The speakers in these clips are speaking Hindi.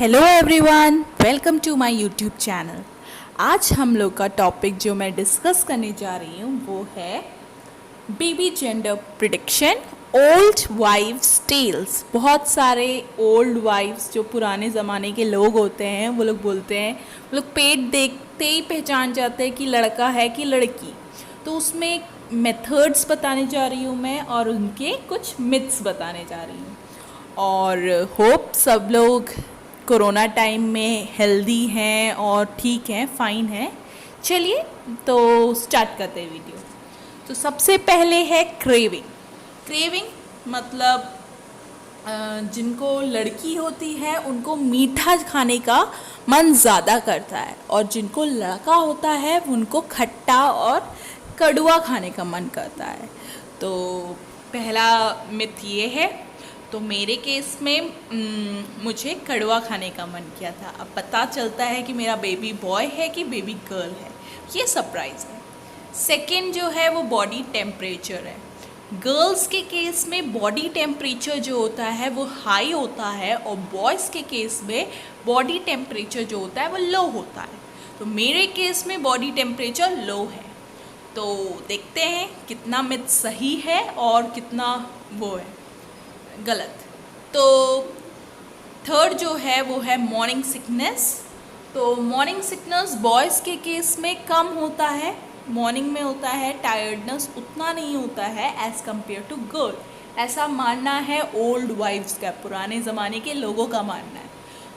Hello everyone, welcome to my YouTube channel. आज हम लोग का टॉपिक जो मैं डिस्कस करने जा रही हूँ वो है baby gender prediction, old wives tales. बहुत सारे ओल्ड वाइव्स जो पुराने ज़माने के लोग होते हैं वो लोग बोलते हैं, वो लोग पेट देखते ही पहचान जाते हैं कि लड़का है कि लड़की। तो उसमें मेथड्स बताने जा रही हूँ मैं और उनके कुछ मिथ्स बताने जा रही हूँ। और होप सब लोग कोरोना टाइम में हेल्दी हैं और ठीक हैं, फाइन हैं। चलिए तो स्टार्ट करते हैं वीडियो। तो सबसे पहले है क्रेविंग। क्रेविंग मतलब जिनको लड़की होती है उनको मीठा खाने का मन ज़्यादा करता है, और जिनको लड़का होता है उनको खट्टा और कड़वा खाने का मन करता है। तो पहला मिथ ये है। तो मेरे केस में मुझे कड़वा खाने का मन किया था। अब पता चलता है कि मेरा बेबी बॉय है कि बेबी गर्ल है, ये सरप्राइज़ है। सेकंड जो है वो बॉडी टेम्परेचर है। गर्ल्स के केस में बॉडी टेम्परेचर जो होता है वो हाई होता है, और बॉयज़ के केस में बॉडी टेम्परेचर जो होता है वो लो होता है। तो मेरे केस में बॉडी टेम्परेचर लो है। तो देखते हैं कितना मिथ सही है और कितना वो है गलत। तो थर्ड जो है वो है मॉर्निंग सिकनेस। तो मॉर्निंग सिकनेस बॉयज़ के केस में कम होता है, मॉर्निंग में होता है। टायर्डनेस उतना नहीं होता है एज़ कम्पेयर टू गर्ल, ऐसा मानना है ओल्ड वाइफ्स का, पुराने ज़माने के लोगों का मानना है।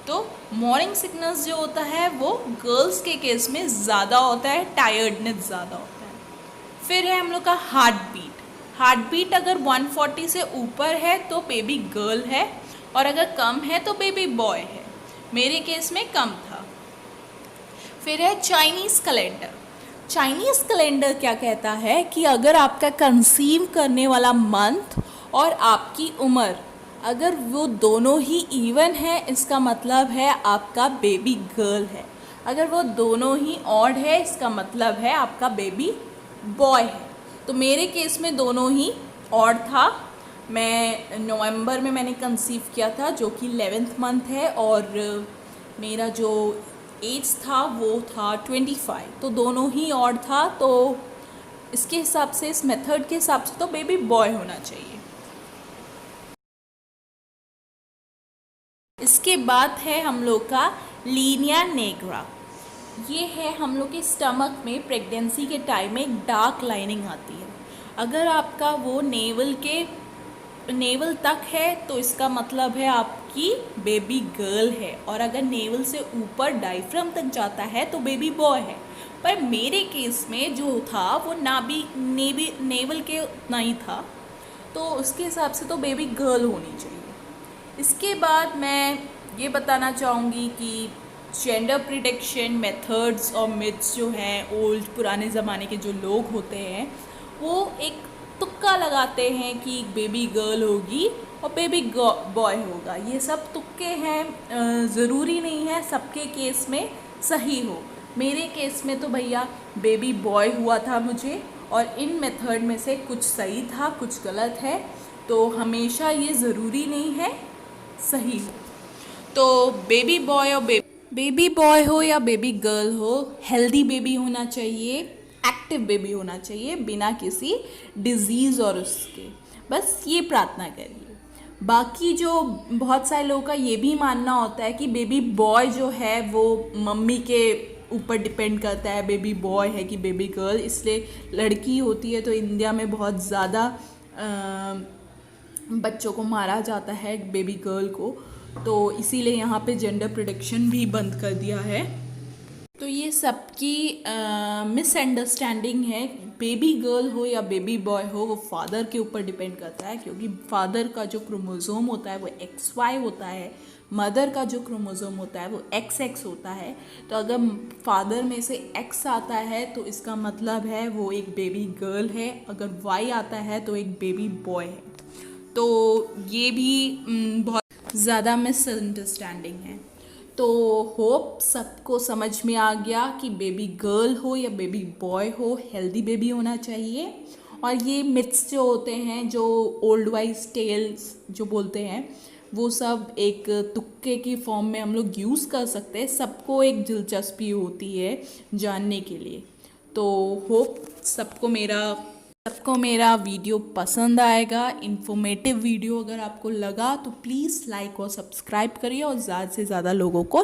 तो मॉर्निंग सिकनेस जो होता है वो गर्ल्स के केस में ज़्यादा होता है, टायर्डनेस ज़्यादा होता है। फिर है हम लोग का हार्ट बीट। हार्ट बीट अगर 140 से ऊपर है तो बेबी गर्ल है, और अगर कम है तो बेबी बॉय है। मेरे केस में कम था। फिर है चाइनीज़ कैलेंडर। चाइनीज़ कैलेंडर क्या कहता है कि अगर आपका कंसीव करने वाला मंथ और आपकी उम्र अगर वो दोनों ही इवन है, इसका मतलब है आपका बेबी गर्ल है। अगर वो दोनों ही ऑड है, इसका मतलब है आपका बेबी बॉय है। तो मेरे केस में दोनों ही ऑड था। मैं नवंबर में मैंने कंसीव किया था जो कि 11th मंथ है, और मेरा जो एज था वो था 25। तो दोनों ही ऑड था। तो इसके हिसाब से, इस मेथड के हिसाब से तो बेबी बॉय होना चाहिए। इसके बाद है हम लोग का लीनिया नेग्रा। ये है हम लोग के स्टमक में प्रेगनेंसी के टाइम में एक डार्क लाइनिंग आती है। अगर आपका वो नेवल तक है तो इसका मतलब है आपकी बेबी गर्ल है, और अगर नेवल से ऊपर डायफ्राम तक जाता है तो बेबी बॉय है। पर मेरे केस में जो था वो नेवल के उतना ही था, तो उसके हिसाब से तो बेबी गर्ल होनी चाहिए। इसके बाद मैं ये बताना चाहूँगी कि जेंडर प्रिडिक्शन मेथड्स और मिथ्स जो हैं, ओल्ड पुराने ज़माने के जो लोग होते हैं वो एक तुक्का लगाते हैं कि बेबी गर्ल होगी और बेबी बॉय होगा। ये सब तुक्के हैं, ज़रूरी नहीं है सबके केस में सही हो। मेरे केस में तो भैया बेबी बॉय हुआ था मुझे, और इन मेथड में से कुछ सही था, कुछ गलत है। तो हमेशा ये ज़रूरी नहीं है सही हो। तो बेबी बॉय और बेबी बॉय हो या बेबी गर्ल हो, हेल्दी बेबी होना चाहिए, एक्टिव बेबी होना चाहिए, बिना किसी डिजीज़ और उसके। बस ये प्रार्थना करिए। बाकी जो बहुत सारे लोगों का ये भी मानना होता है कि बेबी बॉय जो है वो मम्मी के ऊपर डिपेंड करता है, बेबी बॉय है कि बेबी गर्ल। इसलिए लड़की होती है तो इंडिया में बहुत ज़्यादा बच्चों को मारा जाता है, बेबी गर्ल को। तो इसीलिए यहाँ पे जेंडर प्रिडिक्शन भी बंद कर दिया है। तो ये सबकी मिसअंडरस्टैंडिंग है। बेबी गर्ल हो या बेबी बॉय हो वो फादर के ऊपर डिपेंड करता है, क्योंकि फादर का जो क्रोमोसोम होता है वो XY होता है, मदर का जो क्रोमोसोम होता है वो XX होता है। तो अगर फादर में से X आता है तो इसका मतलब है वो एक बेबी गर्ल है, अगर Y आता है तो एक बेबी बॉय है। तो ये भी बहुत ज़्यादा मिसअंडरस्टैंडिंग है। तो होप सबको समझ में आ गया कि बेबी गर्ल हो या बेबी बॉय हो, हेल्दी बेबी होना चाहिए। और ये मिथ्स जो होते हैं, जो ओल्ड वाइज टेल्स जो बोलते हैं, वो सब एक तुक्के की फॉर्म में हम लोग यूज़ कर सकते हैं। सबको एक दिलचस्पी होती है जानने के लिए। तो होप सबको मेरा वीडियो पसंद आएगा। इन्फॉर्मेटिव वीडियो अगर आपको लगा तो प्लीज़ लाइक और सब्सक्राइब करिए और ज़्यादा से ज़्यादा लोगों को